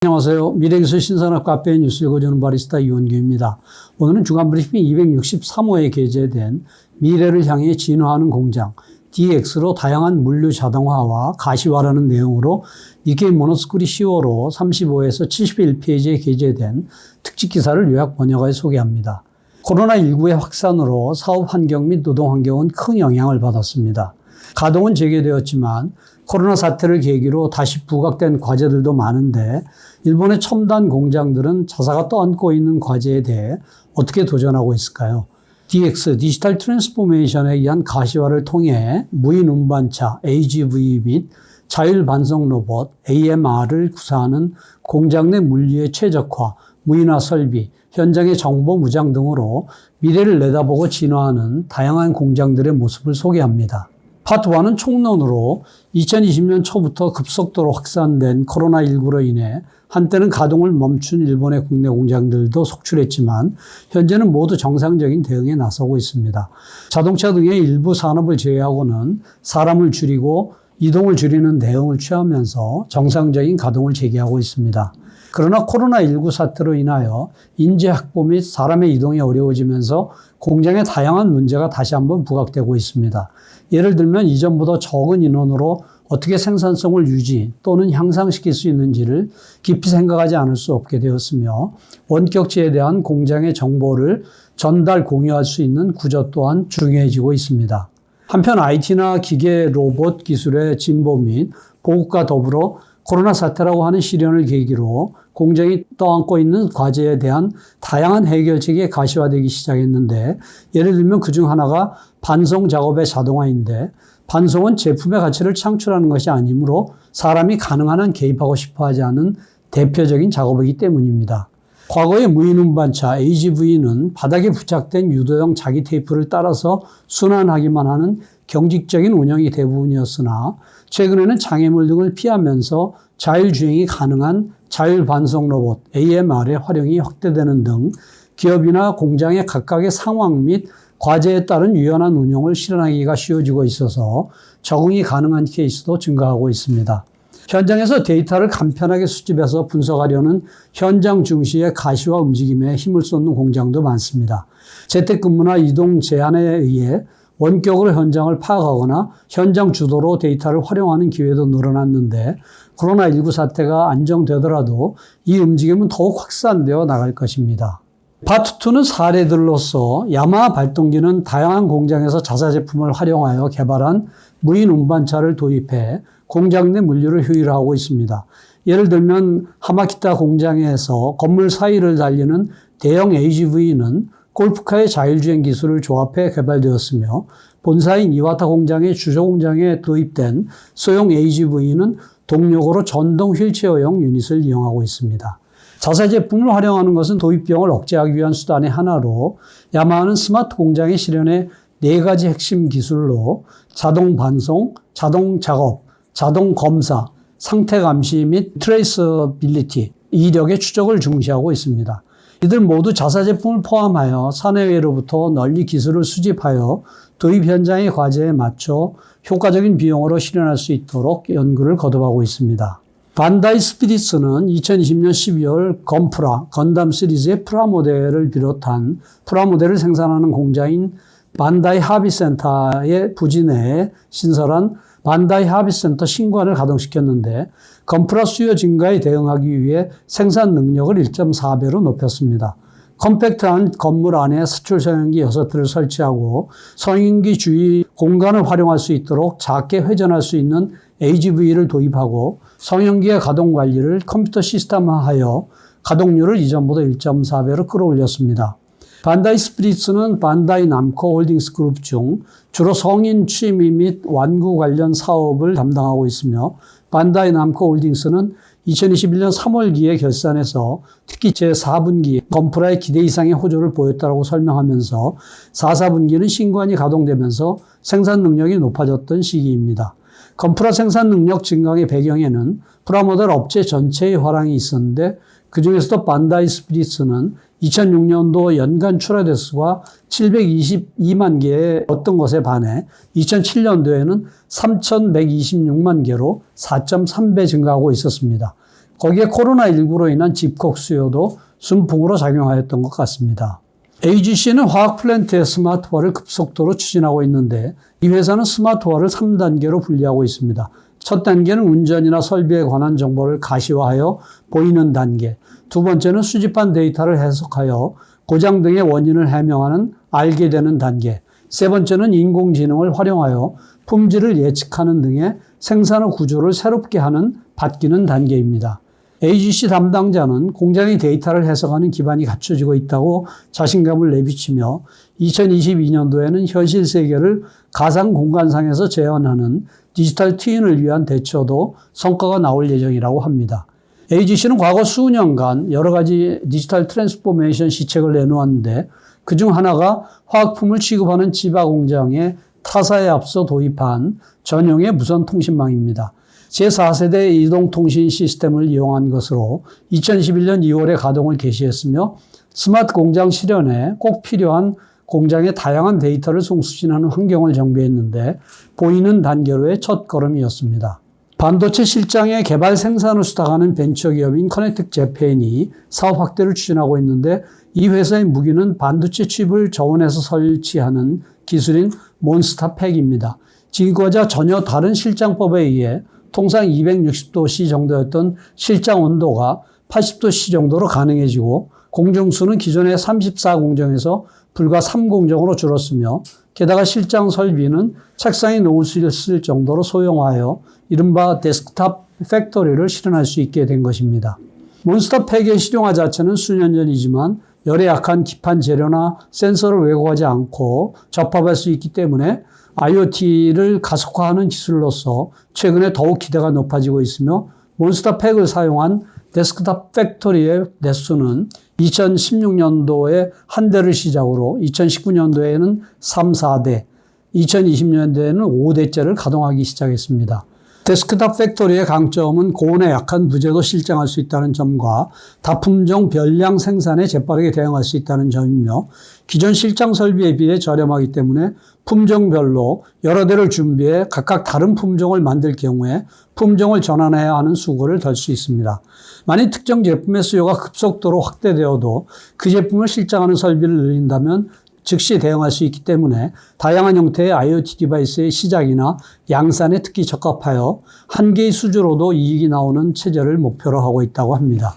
안녕하세요. 미래기술 신산업 카페 뉴스 읽어주는 바리스타 이원규입니다. 오늘은 주간 브리핑 263호에 게재된 미래를 향해 진화하는 공장 DX로 다양한 물류 자동화와 가시화라는 내용으로 니케이 모노스쿨이 10월호 35에서 71페이지에 게재된 특집 기사를 요약 번역하여 소개합니다. 코로나19의 확산으로 사업 환경 및 노동 환경은 큰 영향을 받았습니다. 가동은 재개되었지만 코로나 사태를 계기로 다시 부각된 과제들도 많은데 일본의 첨단 공장들은 자사가 떠안고 있는 과제에 대해 어떻게 도전하고 있을까요? DX, 디지털 트랜스포메이션에 의한 가시화를 통해 무인 운반차, AGV 및 자율 반송 로봇, AMR을 구사하는 공장 내 물류의 최적화, 무인화 설비, 현장의 정보 무장 등으로 미래를 내다보고 진화하는 다양한 공장들의 모습을 소개합니다. 파트 1은 총론으로 2020년 초부터 급속도로 확산된 코로나19로 인해 한때는 가동을 멈춘 일본의 국내 공장들도 속출했지만 현재는 모두 정상적인 대응에 나서고 있습니다. 자동차 등의 일부 산업을 제외하고는 사람을 줄이고 이동을 줄이는 대응을 취하면서 정상적인 가동을 재개하고 있습니다. 그러나 코로나19 사태로 인하여 인재 확보 및 사람의 이동이 어려워지면서 공장에 다양한 문제가 다시 한번 부각되고 있습니다. 예를 들면 이전보다 적은 인원으로 어떻게 생산성을 유지 또는 향상시킬 수 있는지를 깊이 생각하지 않을 수 없게 되었으며 원격지에 대한 공장의 정보를 전달 공유할 수 있는 구조 또한 중요해지고 있습니다. 한편 IT나 기계 로봇 기술의 진보 및 보급과 더불어 코로나 사태라고 하는 시련을 계기로 공장이 떠안고 있는 과제에 대한 다양한 해결책이 가시화되기 시작했는데 예를 들면 그중 하나가 반송 작업의 자동화인데 반송은 제품의 가치를 창출하는 것이 아니므로 사람이 가능한 한 개입하고 싶어 하지 않은 대표적인 작업이기 때문입니다. 과거의 무인 운반차 AGV는 바닥에 부착된 유도형 자기 테이프를 따라서 순환하기만 하는 경직적인 운영이 대부분이었으나 최근에는 장애물 등을 피하면서 자율주행이 가능한 자율 반송 로봇 AMR의 활용이 확대되는 등 기업이나 공장의 각각의 상황 및 과제에 따른 유연한 운영을 실현하기가 쉬워지고 있어서 적응이 가능한 케이스도 증가하고 있습니다. 현장에서 데이터를 간편하게 수집해서 분석하려는 현장 중시의 가시화 움직임에 힘을 쏟는 공장도 많습니다. 재택근무나 이동 제한에 의해 원격으로 현장을 파악하거나 현장 주도로 데이터를 활용하는 기회도 늘어났는데 코로나19 사태가 안정되더라도 이 움직임은 더욱 확산되어 나갈 것입니다. 파트 2는 사례들로서 야마하 발동기는 다양한 공장에서 자사 제품을 활용하여 개발한 무인 운반차를 도입해 공장 내 물류를 효율화하고 있습니다. 예를 들면 하마키타 공장에서 건물 사이를 달리는 대형 AGV는 골프카의 자율주행 기술을 조합해 개발되었으며 본사인 이와타 공장의 주조 공장에 도입된 소형 AGV는 동력으로 전동 휠체어용 유닛을 이용하고 있습니다. 자사 제품을 활용하는 것은 도입 비용을 억제하기 위한 수단의 하나로 야마하는 스마트 공장의 실현에 4가지 핵심 기술로 자동 반송, 자동 작업, 자동 검사, 상태 감시 및 트레이서빌리티, 이력의 추적을 중시하고 있습니다. 이들 모두 자사 제품을 포함하여 사내외로부터 널리 기술을 수집하여 도입 현장의 과제에 맞춰 효과적인 비용으로 실현할 수 있도록 연구를 거듭하고 있습니다. 반다이 스피릿스는 2020년 12월 건프라, 건담 시리즈의 프라모델을 비롯한 프라모델을 생산하는 공장인 반다이 하비센터의 부지 내에 신설한 반다이 하비센터 신관을 가동시켰는데 건프라 수요 증가에 대응하기 위해 생산 능력을 1.4배로 높였습니다. 컴팩트한 건물 안에 사출 성형기 6대를 설치하고 성형기 주위 공간을 활용할 수 있도록 작게 회전할 수 있는 AGV를 도입하고 성형기의 가동 관리를 컴퓨터 시스템화하여 가동률을 이전보다 1.4배로 끌어올렸습니다. 반다이 스피릿스는 반다이 남코 홀딩스 그룹 중 주로 성인 취미 및 완구 관련 사업을 담당하고 있으며 반다이 남코 홀딩스는 2021년 3월기에 결산해서 특히 제4분기에 건프라의 기대 이상의 호조를 보였다고 설명하면서 4, 4분기는 신관이 가동되면서 생산 능력이 높아졌던 시기입니다. 건프라 생산 능력 증강의 배경에는 프라모델 업체 전체의 화랑이 있었는데 그중에서도 반다이 스피릿스는 2006년도 연간 출하 대수가 722만 개였던 것에 반해 2007년도에는 3,126만 개로 4.3배 증가하고 있었습니다. 거기에 코로나19로 인한 집콕 수요도 순풍으로 작용하였던 것 같습니다. AGC는 화학 플랜트의 스마트화를 급속도로 추진하고 있는데 이 회사는 스마트화를 3단계로 분리하고 있습니다. 첫 단계는 운전이나 설비에 관한 정보를 가시화하여 보이는 단계, 두 번째는 수집한 데이터를 해석하여 고장 등의 원인을 해명하는 알게 되는 단계, 세 번째는 인공지능을 활용하여 품질을 예측하는 등의 생산의 구조를 새롭게 하는 바뀌는 단계입니다. AGC 담당자는 공장의 데이터를 해석하는 기반이 갖춰지고 있다고 자신감을 내비치며 2022년도에는 현실 세계를 가상 공간상에서 재현하는 디지털 트윈을 위한 대처도 성과가 나올 예정이라고 합니다. AGC는 과거 수년간 여러 가지 디지털 트랜스포메이션 시책을 내놓았는데 그중 하나가 화학품을 취급하는 지바 공장에 타사에 앞서 도입한 전용의 무선 통신망입니다. 제4세대 이동통신 시스템을 이용한 것으로 2011년 2월에 가동을 개시했으며 스마트 공장 실현에 꼭 필요한 공장의 다양한 데이터를 송수신하는 환경을 정비했는데 보이는 단계로의 첫걸음이었습니다. 반도체 실장의 개발 생산을 수탁하는 벤처기업인 커넥틱 재팬이 사업 확대를 추진하고 있는데 이 회사의 무기는 반도체 칩을 저온에서 설치하는 기술인 몬스타팩입니다. 지금과자 전혀 다른 실장법에 의해 통상 260도C 정도였던 실장 온도가 80도C 정도로 가능해지고 공정수는 기존의 34공정에서 불과 3공정으로 줄었으며 게다가 실장 설비는 책상에 놓을 수 있을 정도로 소형화하여 이른바 데스크탑 팩토리를 실현할 수 있게 된 것입니다. 몬스터팩의 실용화 자체는 수년 전이지만 열에 약한 기판 재료나 센서를 왜곡하지 않고 접합할 수 있기 때문에 IoT를 가속화하는 기술로서 최근에 더욱 기대가 높아지고 있으며 몬스터팩을 사용한 데스크탑 팩토리의 대수는 2016년도에 한 대를 시작으로 2019년도에는 3, 4대, 2020년도에는 5대째를 가동하기 시작했습니다. 데스크탑 팩토리의 강점은 고온에 약한 부재도 실장할 수 있다는 점과 다품종 별량 생산에 재빠르게 대응할 수 있다는 점이며 기존 실장 설비에 비해 저렴하기 때문에 품종별로 여러 대를 준비해 각각 다른 품종을 만들 경우에 품종을 전환해야 하는 수고를 덜 수 있습니다. 만일 특정 제품의 수요가 급속도로 확대되어도 그 제품을 실장하는 설비를 늘린다면 즉시 대응할 수 있기 때문에 다양한 형태의 IoT 디바이스의 시작이나 양산에 특히 적합하여 한 개의 수주로도 이익이 나오는 체제를 목표로 하고 있다고 합니다.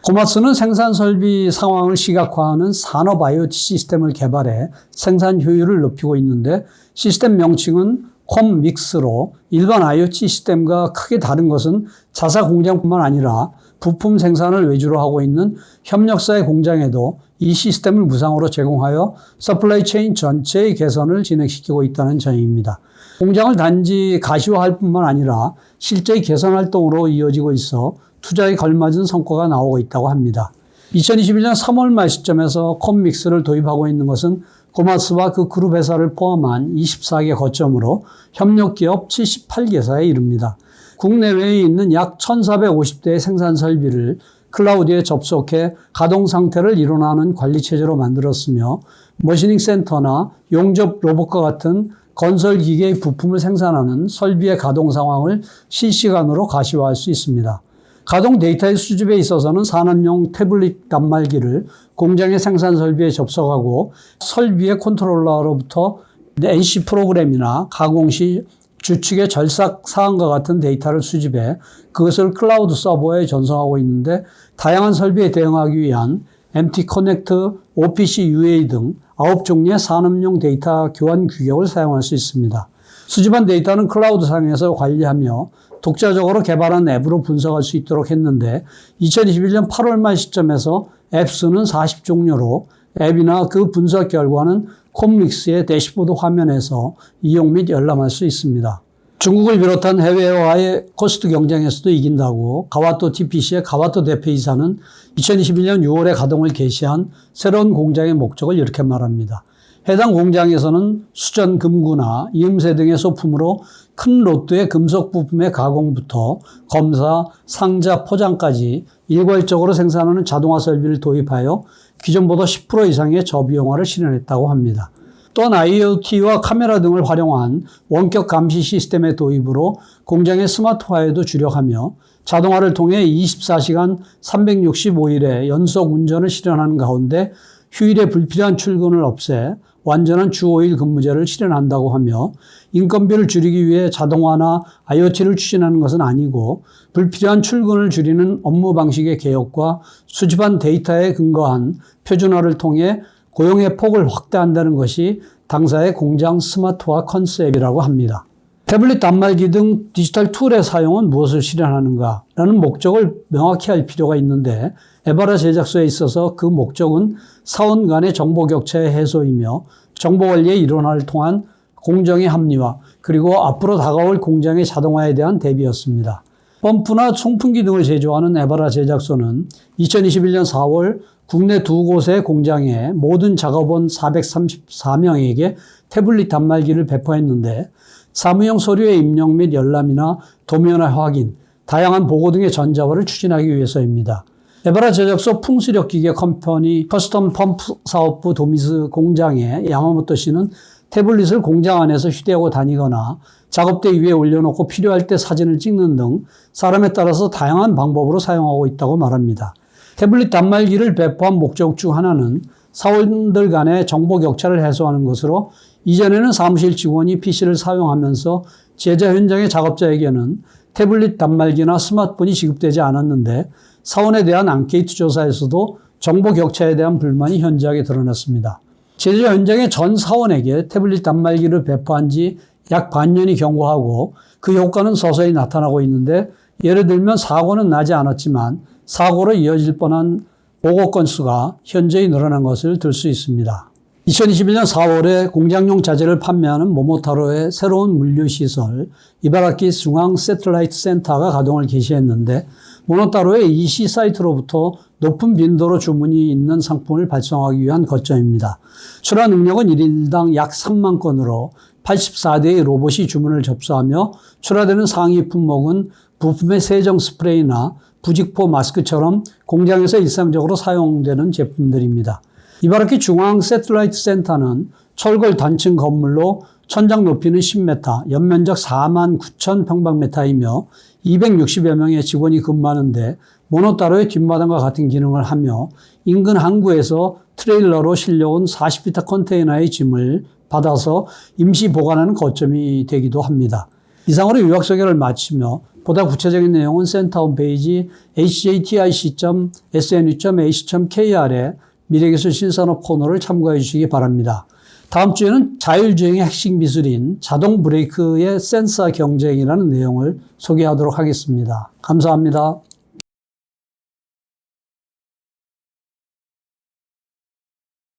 코마스는 생산 설비 상황을 시각화하는 산업 IoT 시스템을 개발해 생산 효율을 높이고 있는데 시스템 명칭은 콤믹스로 일반 IoT 시스템과 크게 다른 것은 자사 공장뿐만 아니라 부품 생산을 외주로 하고 있는 협력사의 공장에도 이 시스템을 무상으로 제공하여 서플라이 체인 전체의 개선을 진행시키고 있다는 점입니다. 공장을 단지 가시화할 뿐만 아니라 실제 개선 활동으로 이어지고 있어 투자에 걸맞은 성과가 나오고 있다고 합니다. 2021년 3월 말 시점에서 콤믹스를 도입하고 있는 것은 코마스와 그 그룹 회사를 포함한 24개 거점으로 협력기업 78개사에 이릅니다. 국내외에 있는 약 1,450대의 생산 설비를 클라우드에 접속해 가동 상태를 일원하는 관리체제로 만들었으며 머시닝 센터나 용접 로봇과 같은 건설 기계의 부품을 생산하는 설비의 가동 상황을 실시간으로 가시화할 수 있습니다. 가동 데이터의 수집에 있어서는 산업용 태블릿 단말기를 공장의 생산 설비에 접속하고 설비의 컨트롤러로부터 NC 프로그램이나 가공 시 주축의 절삭 사항과 같은 데이터를 수집해 그것을 클라우드 서버에 전송하고 있는데 다양한 설비에 대응하기 위한 MT 커넥트, OPC UA 등 9종류의 산업용 데이터 교환 규격을 사용할 수 있습니다. 수집한 데이터는 클라우드상에서 관리하며 독자적으로 개발한 앱으로 분석할 수 있도록 했는데 2021년 8월 말 시점에서 앱 수는 40종류로 앱이나 그 분석 결과는 콤믹스의 대시보드 화면에서 이용 및 열람할 수 있습니다. 중국을 비롯한 해외와의 코스트 경쟁에서도 이긴다고 가와토 TPC의 가와토 대표이사는 2021년 6월에 가동을 개시한 새로운 공장의 목적을 이렇게 말합니다. 해당 공장에서는 수전 금구나 이음새 등의 소품으로 큰 로트의 금속 부품의 가공부터 검사, 상자, 포장까지 일괄적으로 생산하는 자동화 설비를 도입하여 기존보다 10% 이상의 저비용화를 실현했다고 합니다. 또한 IoT와 카메라 등을 활용한 원격 감시 시스템의 도입으로 공장의 스마트화에도 주력하며 자동화를 통해 24시간 365일의 연속 운전을 실현하는 가운데 휴일에 불필요한 출근을 없애 완전한 주 5일 근무제를 실현한다고 하며 인건비를 줄이기 위해 자동화나 IoT를 추진하는 것은 아니고 불필요한 출근을 줄이는 업무 방식의 개혁과 수집한 데이터에 근거한 표준화를 통해 고용의 폭을 확대한다는 것이 당사의 공장 스마트화 컨셉이라고 합니다. 태블릿 단말기 등 디지털 툴의 사용은 무엇을 실현하는가? 라는 목적을 명확히 할 필요가 있는데 에바라 제작소에 있어서 그 목적은 사원 간의 정보 격차의 해소이며 정보 관리의 일원화를 통한 공정의 합리화 그리고 앞으로 다가올 공장의 자동화에 대한 대비였습니다. 펌프나 송풍기 등을 제조하는 에바라 제작소는 2021년 4월 국내 두 곳의 공장에 모든 작업원 434명에게 태블릿 단말기를 배포했는데 사무용 서류의 입력 및 열람이나 도면화 확인, 다양한 보고 등의 전자화를 추진하기 위해서입니다. 에바라 제작소 풍수력 기계 컴퍼니 커스텀 펌프 사업부 도미스 공장의 야마모토 씨는 태블릿을 공장 안에서 휴대하고 다니거나 작업대 위에 올려놓고 필요할 때 사진을 찍는 등 사람에 따라서 다양한 방법으로 사용하고 있다고 말합니다. 태블릿 단말기를 배포한 목적 중 하나는 사원들 간의 정보 격차를 해소하는 것으로 이전에는 사무실 직원이 PC를 사용하면서 제작 현장의 작업자에게는 태블릿 단말기나 스마트폰이 지급되지 않았는데 사원에 대한 앙케이트 조사에서도 정보 격차에 대한 불만이 현저하게 드러났습니다. 제작 현장의 전 사원에게 태블릿 단말기를 배포한 지 약 반년이 경과하고 그 효과는 서서히 나타나고 있는데 예를 들면 사고는 나지 않았지만 사고로 이어질 뻔한 보고 건수가 현저히 늘어난 것을 들 수 있습니다. 2021년 4월에 공장용 자재를 판매하는 모모타로의 새로운 물류시설 이바라키 중앙 세틀라이트 센터가 가동을 개시했는데 모모타로의 EC 사이트로부터 높은 빈도로 주문이 있는 상품을 발송하기 위한 거점입니다. 출하 능력은 1일당 약 3만 건으로 84대의 로봇이 주문을 접수하며 출하되는 상위 품목은 부품의 세정 스프레이나 부직포 마스크처럼 공장에서 일상적으로 사용되는 제품들입니다. 이바라키 중앙 세틀라이트 센터는 철골 단층 건물로 천장 높이는 10m, 연면적 4만 9천 평방미터이며 260여 명의 직원이 근무하는데 모노타로의 뒷마당과 같은 기능을 하며 인근 항구에서 트레일러로 실려온 40피터 컨테이너의 짐을 받아서 임시 보관하는 거점이 되기도 합니다. 이상으로 요약 소개를 마치며 보다 구체적인 내용은 센터 홈페이지 hjtic.snu.ac.kr에 미래기술 신산업 코너를 참고해 주시기 바랍니다. 다음 주에는 자율주행의 핵심 기술인 자동 브레이크의 센서 경쟁이라는 내용을 소개하도록 하겠습니다. 감사합니다.